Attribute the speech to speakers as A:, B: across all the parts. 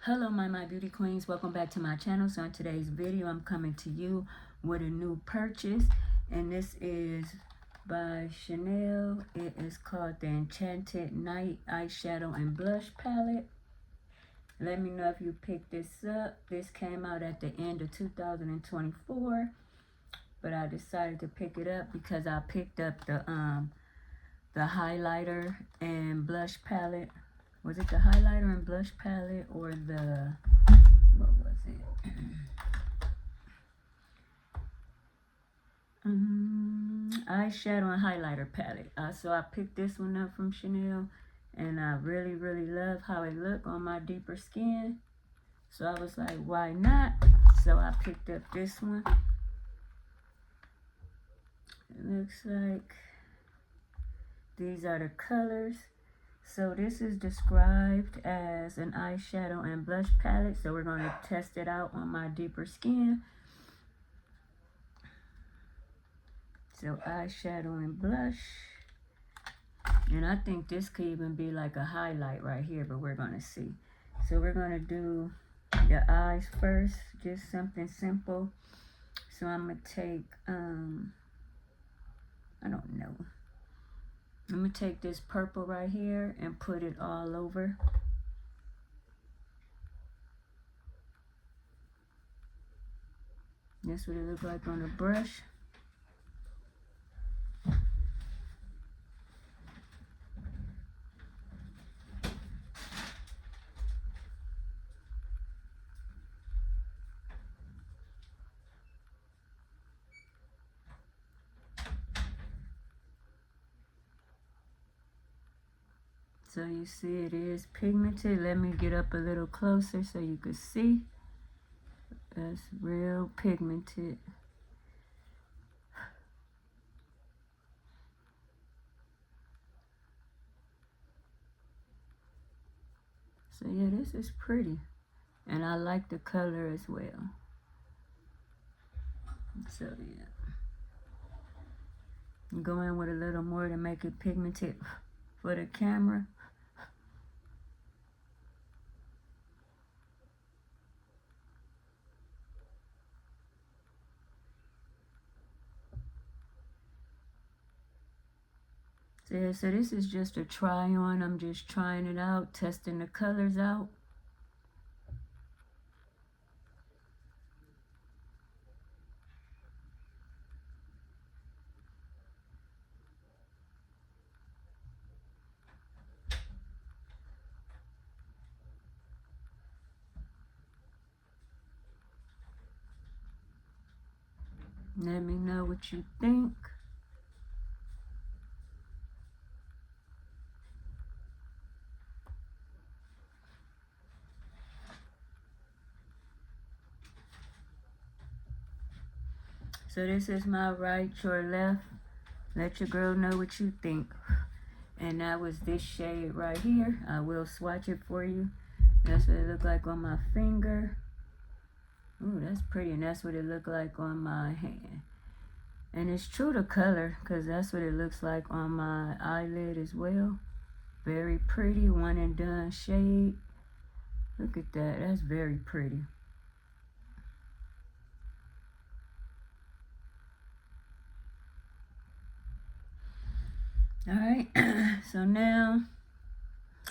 A: Hello my beauty queens, welcome back to my channel. So in today's video I'm coming to you with a new purchase, and this is by Chanel. It is called the Enchanted Night eyeshadow and blush palette. Let me know if you picked this up. This came out at the end of 2024, but I decided to pick it up because I picked up the highlighter and blush palette. Was it the highlighter and blush palette or the, what was it? Eyeshadow and highlighter palette. So I picked this one up from Chanel, and I really love how it looked on my deeper skin. So I was like, why not? So I picked up this one. It looks like these are the colors. So this is described as an eyeshadow and blush palette. So we're going to test it out on my deeper skin. So eyeshadow and blush. And I think this could even be like a highlight right here, but we're going to see. So we're going to do your eyes first, just something simple. So I'm going to take, I don't know. I'm going to take this purple right here and put it all over. That's what it looks like on the brush. So you see it is pigmented. Let me get up a little closer so you can see. That's real pigmented. So yeah, this is pretty. And I like the color as well. So yeah. Go in with a little more to make it pigmented for the camera. So yeah, so this is just a try on. I'm just trying it out, testing the colors out. Let me know what you think. So this is my right, your left. Let your girl know what you think. And that was this shade right here. I will swatch it for you. That's what it looked like on my finger. Ooh, that's pretty. And that's what it looked like on my hand. And it's true to color, because that's what it looks like on my eyelid as well. Very pretty, one and done shade. Look at that. That's very pretty. Alright, so now,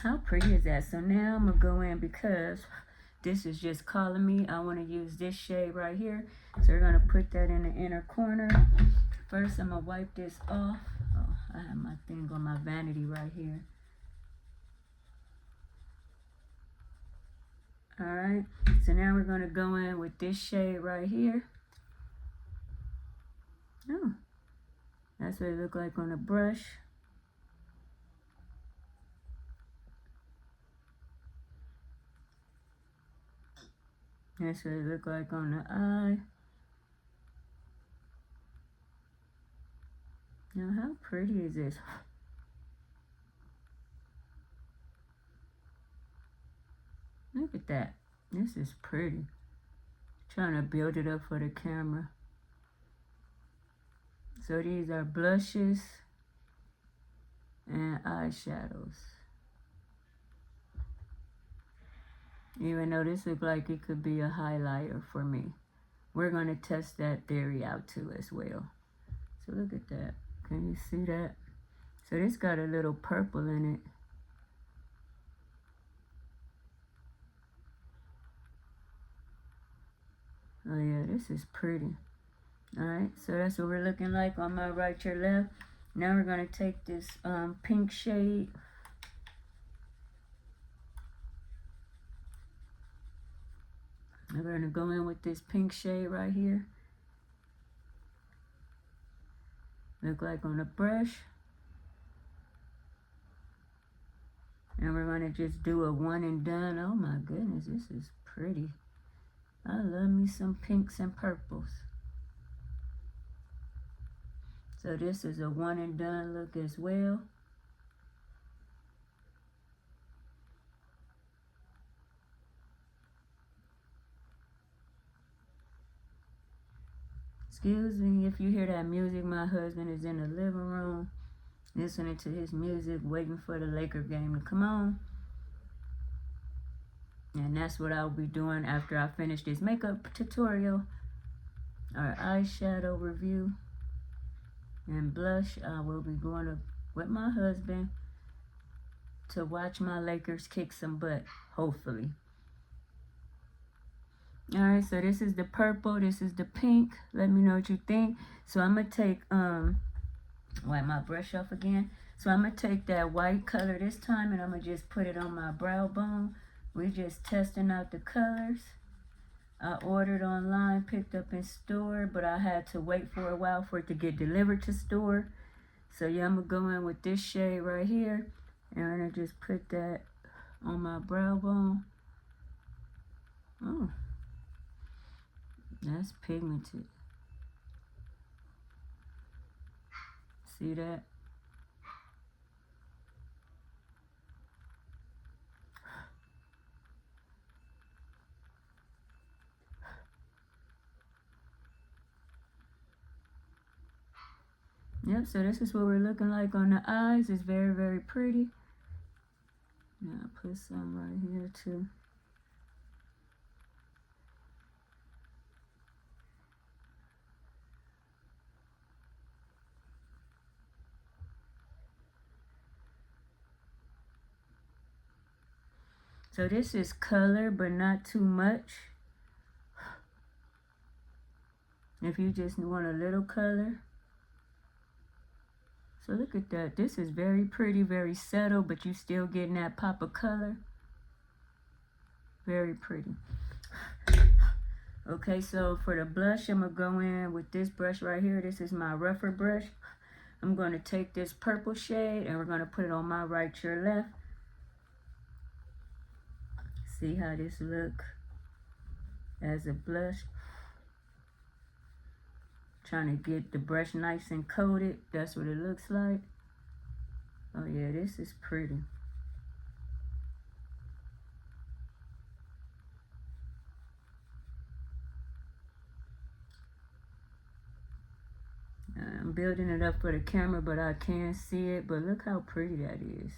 A: how pretty is that? So now I'm going to go in, because this is just calling me. I want to use this shade right here. So we're going to put that in the inner corner. First, I'm going to wipe this off. Oh, I have my thing on my vanity right here. Alright, so now we're going to go in with this shade right here. Oh, that's what it looked like on the brush. That's what it looked like on the eye. Now, how pretty is this? Look at that. This is pretty. Trying to build it up for the camera. So these are blushes and eyeshadows. Even though this looks like it could be a highlighter for me. We're going to test that theory out too as well. So look at that. Can you see that? So this got a little purple in it. Oh yeah, this is pretty. Alright, so that's what we're looking like on my right, your left. Now we're going to take this pink shade. We're going to go in with this pink shade right here. Look like on a brush. And we're going to just do a one and done. Oh my goodness, this is pretty. I love me some pinks and purples. So this is a one and done look as well. Excuse me if you hear that music. My husband is in the living room listening to his music, waiting for the Laker game to come on. And that's what I'll be doing after I finish this makeup tutorial, our eyeshadow review, and blush. I will be going with my husband to watch my Lakers kick some butt, hopefully. Alright, so this is the purple, this is the pink. Let me know what you think. So I'm going to take, wipe my brush off again. So I'm going to take that white color this time and I'm going to just put it on my brow bone. We're just testing out the colors. I ordered online, picked up in store, but I had to wait for a while for it to get delivered to store. So yeah, I'm going to go in with this shade right here. And I'm going to just put that on my brow bone. Oh. That's pigmented. See that? Yep, so this is what we're looking like on the eyes. It's very, very pretty. Now I'll put some right here too. So this is color, but not too much. If you just want a little color. So look at that. This is very pretty, very subtle, but you still getting that pop of color. Very pretty. Okay, so for the blush, I'm going to go in with this brush right here. This is my rougher brush. I'm going to take this purple shade and we're going to put it on my right, your left. See how this look as a blush. Trying to get the brush nice and coated. That's what it looks like. Oh yeah, this is pretty. I'm building it up for the camera, but I can't see it. But look how pretty that is.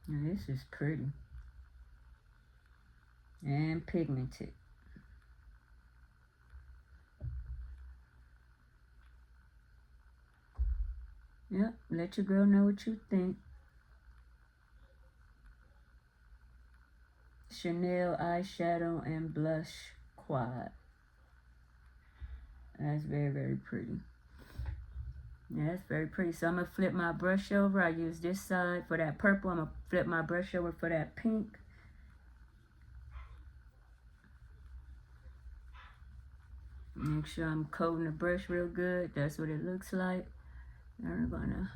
A: Now, this is pretty. And pigmented. Yep, let your girl know what you think. Chanel eyeshadow and blush quad. That's very, very pretty. Yeah, that's very pretty. So I'm going to flip my brush over. I use this side for that purple. I'm going to flip my brush over for that pink. Make sure I'm coating the brush real good. That's what it looks like. Now we're going to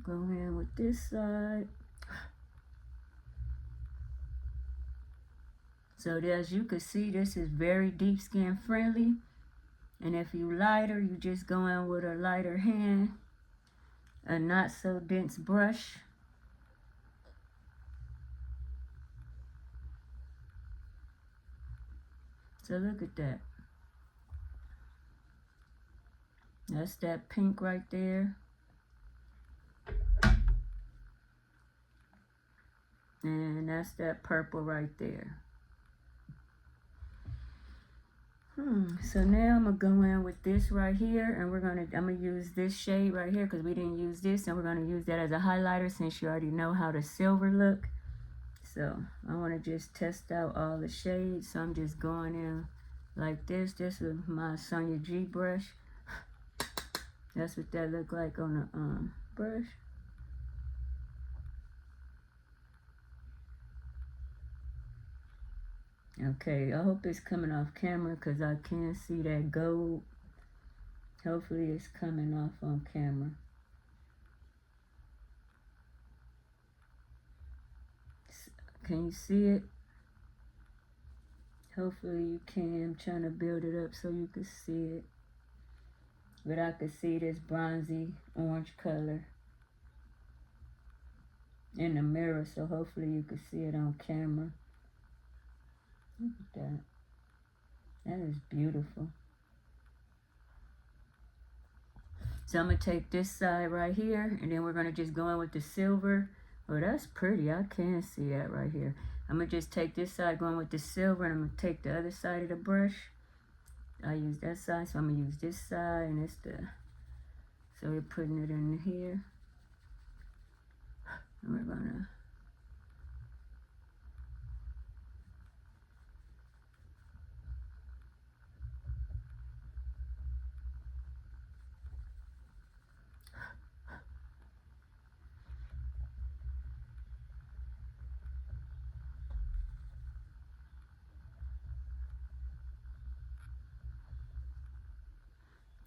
A: go in with this side. So as you can see, this is very deep skin friendly. And if you lighter, you just go in with a lighter hand, a not so dense brush. So look at that. That's that pink right there. And that's that purple right there. So now I'm gonna go in with this right here, and I'm gonna use this shade right here because we didn't use this, and we're gonna use that as a highlighter since you already know how the silver look. So I want to just test out all the shades. So I'm just going in like this. This is my Sonia G brush. That's what that look like on the brush. Okay, I hope it's coming off camera because I can't see that gold. Hopefully it's coming off on camera. Can you see it? Hopefully you can. I'm trying to build it up so you can see it. But I can see this bronzy orange color in the mirror, so hopefully you can see it on camera. Look at that. That is beautiful. So I'm going to take this side right here, and then we're going to just go in with the silver. Oh, that's pretty. I can see that right here. I'm going to just take this side going with the silver, and I'm going to take the other side of the brush. I use that side, so I'm going to use this side, and it's the... So we're putting it in here. And we're going to...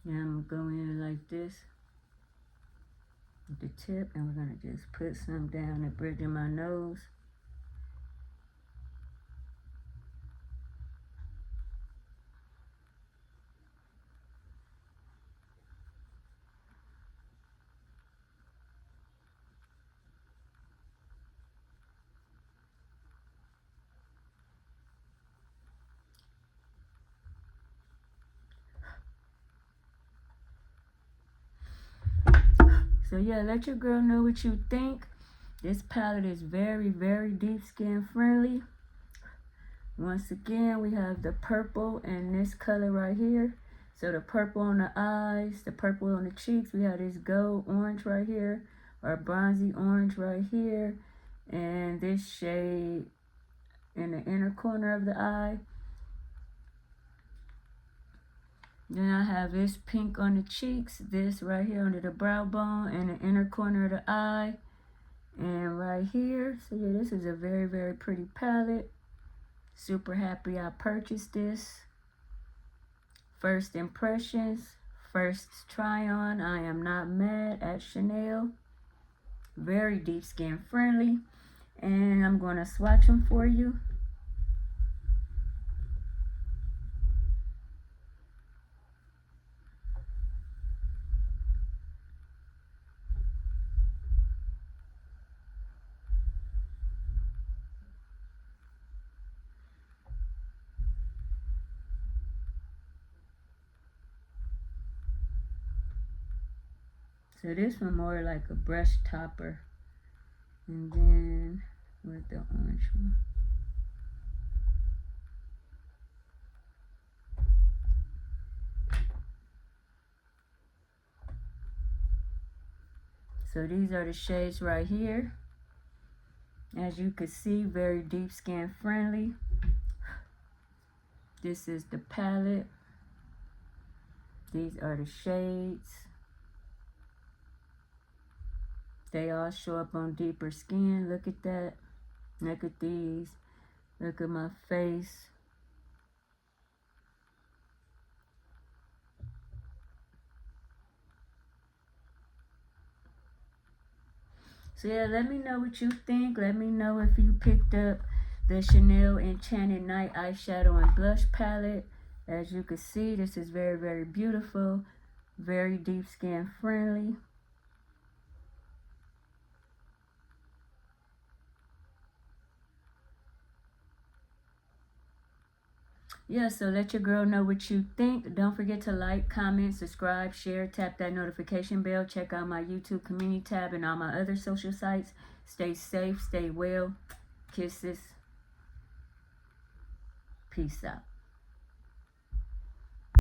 A: Now I'm going to go in like this with the tip, and we're going to just put some down the bridge of my nose. So yeah, let your girl know what you think. This palette is very, very deep skin friendly. Once again, we have the purple and this color right here. So the purple on the eyes, the purple on the cheeks. We have this gold orange right here, or bronzy orange right here. And this shade in the inner corner of the eye. Then I have this pink on the cheeks, this right here under the brow bone and the inner corner of the eye, and right here. So yeah, this is a very, very pretty palette. Super happy I purchased this. First impressions, first try on. I am not mad at Chanel. Very deep skin friendly. And I'm going to swatch them for you. So this one more like a brush topper. And then with the orange one. So these are the shades right here. As you can see, very deep skin friendly. This is the palette. These are the shades. They all show up on deeper skin. Look at that. Look at these. Look at my face. So yeah, let me know what you think. Let me know if you picked up the Chanel Enchanted Night eyeshadow and blush palette. As you can see, this is very, very beautiful. Very deep skin friendly. Yeah, so let your girl know what you think. Don't forget to like, comment, subscribe, share, tap that notification bell. Check out my YouTube community tab and all my other social sites. Stay safe, stay well, Kisses. Peace out.